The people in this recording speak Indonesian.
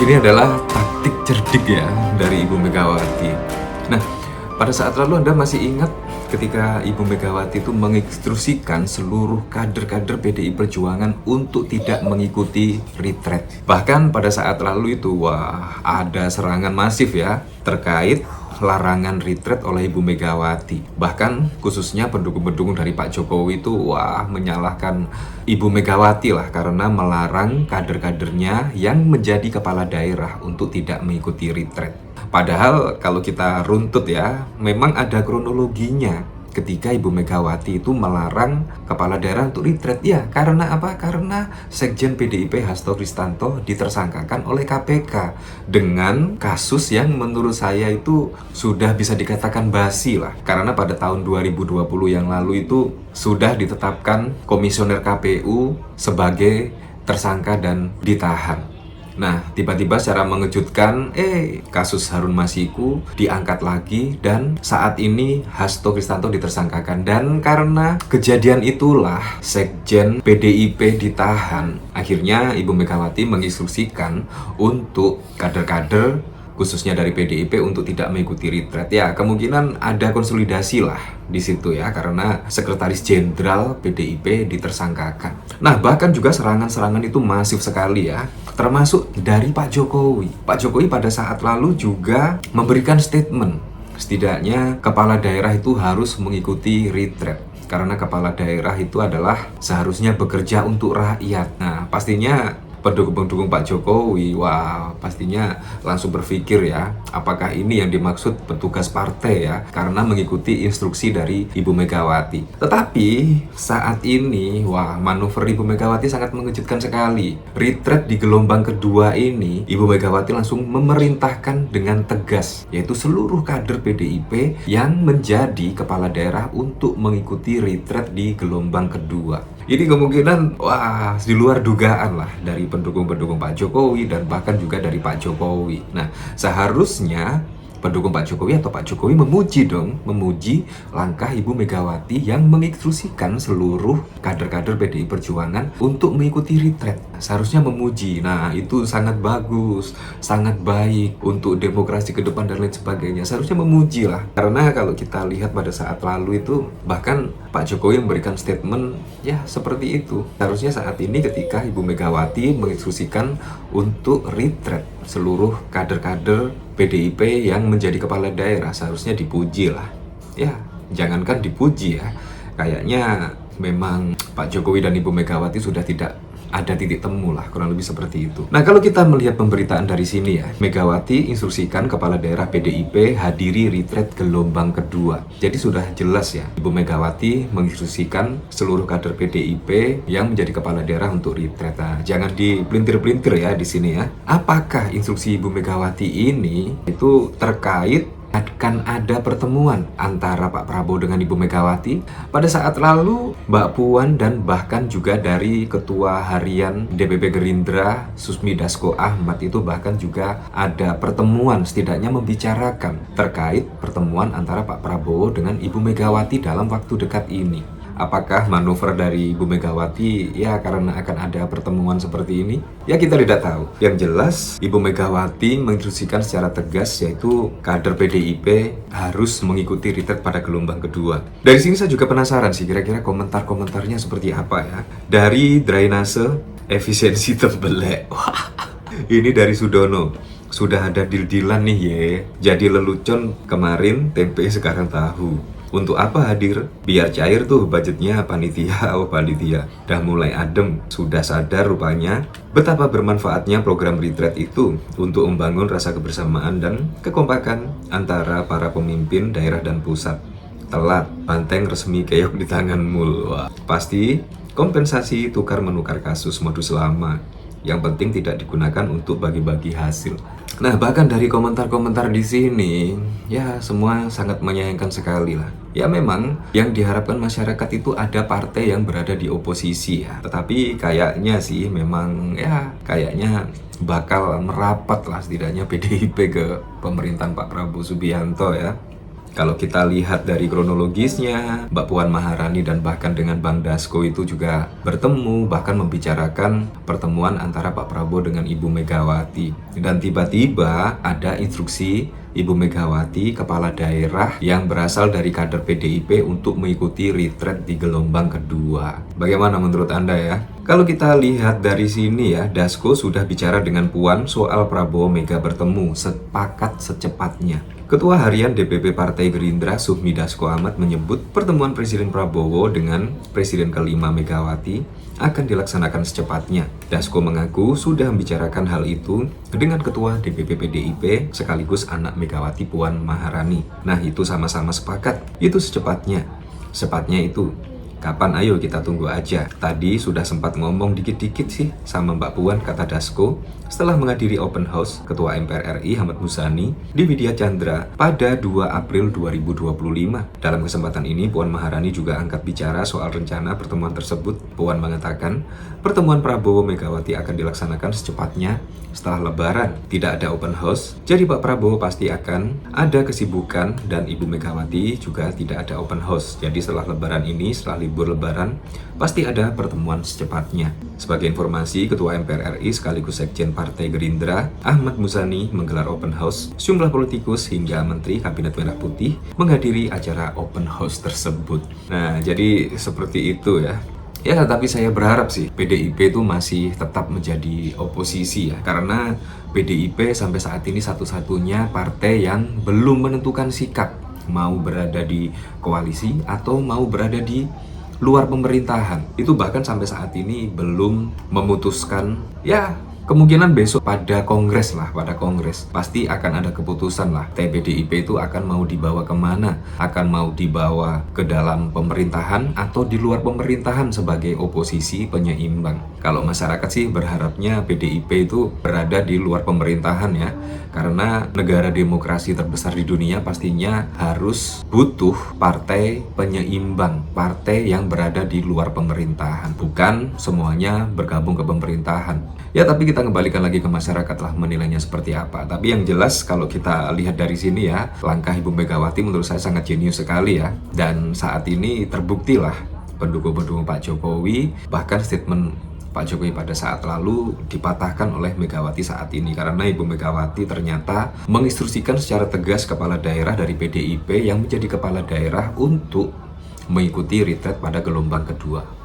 Ini adalah taktik cerdik ya dari Ibu Megawati. Nah, pada saat lalu Anda masih ingat ketika Ibu Megawati itu menginstruksikan seluruh kader-kader PDI Perjuangan untuk tidak mengikuti retret. Bahkan pada saat lalu itu, wah, ada serangan masif ya terkait larangan retret oleh Ibu Megawati. Bahkan khususnya pendukung-pendukung dari Pak Jokowi itu menyalahkan Ibu Megawati lah karena melarang kader-kadernya yang menjadi kepala daerah untuk tidak mengikuti retret. Padahal kalau kita runtut ya, memang ada kronologinya ketika Ibu Megawati itu melarang kepala daerah untuk retret. Ya, karena apa? Karena Sekjen PDIP Hasto Kristanto ditersangkakan oleh KPK dengan kasus yang menurut saya itu sudah bisa dikatakan basi lah. Karena pada tahun 2020 yang lalu itu sudah ditetapkan komisioner KPU sebagai tersangka dan ditahan. Nah, tiba-tiba secara mengejutkan, kasus Harun Masiku diangkat lagi dan saat ini Hasto Kristanto ditersangkakan. Dan karena kejadian itulah Sekjen PDIP ditahan. Akhirnya Ibu Megawati menginstruksikan untuk kader-kader khususnya dari PDIP untuk tidak mengikuti retret. Ya, kemungkinan ada konsolidasi lah di situ ya, karena Sekretaris Jenderal PDIP ditersangkakan. Nah, bahkan juga serangan-serangan itu masif sekali ya, termasuk dari Pak Jokowi. Pak Jokowi pada saat lalu juga memberikan statement, setidaknya kepala daerah itu harus mengikuti retret. Karena kepala daerah itu adalah seharusnya bekerja untuk rakyat. Nah, pastinya pendukung-pendukung Pak Jokowi, wah pastinya langsung berpikir ya, apakah ini yang dimaksud petugas partai ya, karena mengikuti instruksi dari Ibu Megawati. Tetapi saat ini, wah manuver Ibu Megawati sangat mengejutkan sekali. Retret di gelombang kedua ini, Ibu Megawati langsung memerintahkan dengan tegas, yaitu seluruh kader PDIP yang menjadi kepala daerah untuk mengikuti retret di gelombang kedua. Ini kemungkinan, wah, di luar dugaan lah dari pendukung-pendukung Pak Jokowi dan bahkan juga dari Pak Jokowi. Nah, seharusnya pendukung Pak Jokowi atau Pak Jokowi memuji langkah Ibu Megawati yang menginstruksikan seluruh kader-kader PDI Perjuangan untuk mengikuti retret. Seharusnya memuji. Nah, itu sangat bagus, sangat baik untuk demokrasi ke depan dan lain sebagainya. Seharusnya memuji lah. Karena kalau kita lihat pada saat lalu itu, bahkan Pak Jokowi memberikan statement ya seperti itu. Seharusnya saat ini ketika Ibu Megawati menginstruksikan untuk retret seluruh kader-kader PDIP yang menjadi kepala daerah, seharusnya dipuji lah. Ya, jangankan dipuji ya, kayaknya memang Pak Jokowi dan Ibu Megawati sudah tidak ada titik temu lah, kurang lebih seperti itu. Nah, kalau kita melihat pemberitaan dari sini ya, Megawati instruksikan kepala daerah PDIP hadiri retret gelombang kedua. Jadi sudah jelas ya, Ibu Megawati menginstruksikan seluruh kader PDIP yang menjadi kepala daerah untuk retret. Nah, jangan dipelintir-pelintir ya di sini ya. Apakah instruksi Ibu Megawati ini itu terkait akan ada pertemuan antara Pak Prabowo dengan Ibu Megawati? Pada saat lalu Mbak Puan dan bahkan juga dari Ketua Harian DPP Gerindra Susmi Dasko Ahmad itu bahkan juga ada pertemuan, setidaknya membicarakan terkait pertemuan antara Pak Prabowo dengan Ibu Megawati dalam waktu dekat ini. Apakah manuver dari Ibu Megawati ya karena akan ada pertemuan seperti ini? Ya kita tidak tahu. Yang jelas Ibu Megawati menginstruksikan secara tegas yaitu kader PDIP harus mengikuti retret pada gelombang kedua. Dari sini saya juga penasaran sih kira-kira komentar-komentarnya seperti apa ya. Dari drainase efisiensi Tembelek. Wah, ini dari Sudono. Sudah ada deal-dealan nih ye. Jadi lelucon kemarin, tempe sekarang tahu. Untuk apa hadir? Biar cair tuh budgetnya panitia. Oh panitia, dah mulai adem. Sudah sadar rupanya betapa bermanfaatnya program retret itu untuk membangun rasa kebersamaan dan kekompakan antara para pemimpin daerah dan pusat. Telat, banteng resmi keok di tanganmu. Wah, pasti kompensasi tukar-menukar kasus modus lama. Yang penting tidak digunakan untuk bagi-bagi hasil. Nah, bahkan dari komentar-komentar di sini, ya semua sangat menyayangkan sekali lah. Ya memang yang diharapkan masyarakat itu ada partai yang berada di oposisi ya. Tetapi kayaknya sih memang ya kayaknya bakal merapat lah setidaknya PDIP ke pemerintahan Pak Prabowo Subianto ya. Kalau kita lihat dari kronologisnya, Mbak Puan Maharani dan bahkan dengan Bang Dasko itu juga bertemu, bahkan membicarakan pertemuan antara Pak Prabowo dengan Ibu Megawati. Dan tiba-tiba ada instruksi Ibu Megawati, kepala daerah yang berasal dari kader PDIP untuk mengikuti retreat di gelombang kedua. Bagaimana menurut Anda ya? Kalau kita lihat dari sini ya, Dasko sudah bicara dengan Puan soal Prabowo Mega bertemu, sepakat secepatnya. Ketua Harian DPP Partai Gerindra Sufmi Dasko Ahmad menyebut pertemuan Presiden Prabowo dengan Presiden kelima Megawati akan dilaksanakan secepatnya. Dasko mengaku sudah membicarakan hal itu dengan Ketua DPP PDIP sekaligus anak Megawati Puan Maharani. Nah, itu sama-sama sepakat, itu secepatnya. Sepatnya itu kapan? Ayo kita tunggu aja. Tadi sudah sempat ngomong dikit-dikit sih sama Mbak Puan, kata Dasko, setelah menghadiri open house Ketua MPR RI Ahmad Muzani di Widya Chandra pada 2 April 2025. Dalam kesempatan ini, Puan Maharani juga angkat bicara soal rencana pertemuan tersebut. Puan mengatakan, pertemuan Prabowo Megawati akan dilaksanakan secepatnya setelah Lebaran. Tidak ada open house, jadi Pak Prabowo pasti akan ada kesibukan dan Ibu Megawati juga tidak ada open house. Jadi setelah Lebaran ini, setelah libur Lebaran, pasti ada pertemuan secepatnya. Sebagai informasi, Ketua MPR RI sekaligus Sekjen Partai Gerindra, Ahmad Muzani, menggelar open house. Sejumlah politikus hingga Menteri Kabinet Merah Putih menghadiri acara open house tersebut. Nah, jadi seperti itu ya. Ya, tapi saya berharap sih PDIP itu masih tetap menjadi oposisi ya. Karena PDIP sampai saat ini satu-satunya partai yang belum menentukan sikap mau berada di koalisi atau mau berada di luar pemerintahan. Itu bahkan sampai saat ini belum memutuskan. Ya, kemungkinan besok pada kongres pasti akan ada keputusan lah. PDIP itu akan mau dibawa kemana, akan mau dibawa ke dalam pemerintahan atau di luar pemerintahan sebagai oposisi penyeimbang. Kalau masyarakat sih berharapnya PDIP itu berada di luar pemerintahan ya, karena negara demokrasi terbesar di dunia pastinya harus butuh partai penyeimbang, partai yang berada di luar pemerintahan, bukan semuanya bergabung ke pemerintahan. Ya, tapi kita kembalikan lagi ke masyarakat lah menilainya seperti apa. Tapi yang jelas kalau kita lihat dari sini ya, langkah Ibu Megawati menurut saya sangat jenius sekali ya. Dan saat ini terbuktilah pendukung-pendukung Pak Jokowi, bahkan statement Pak Jokowi pada saat lalu dipatahkan oleh Megawati saat ini. Karena Ibu Megawati ternyata menginstruksikan secara tegas kepala daerah dari PDIP yang menjadi kepala daerah untuk mengikuti retreat pada gelombang kedua.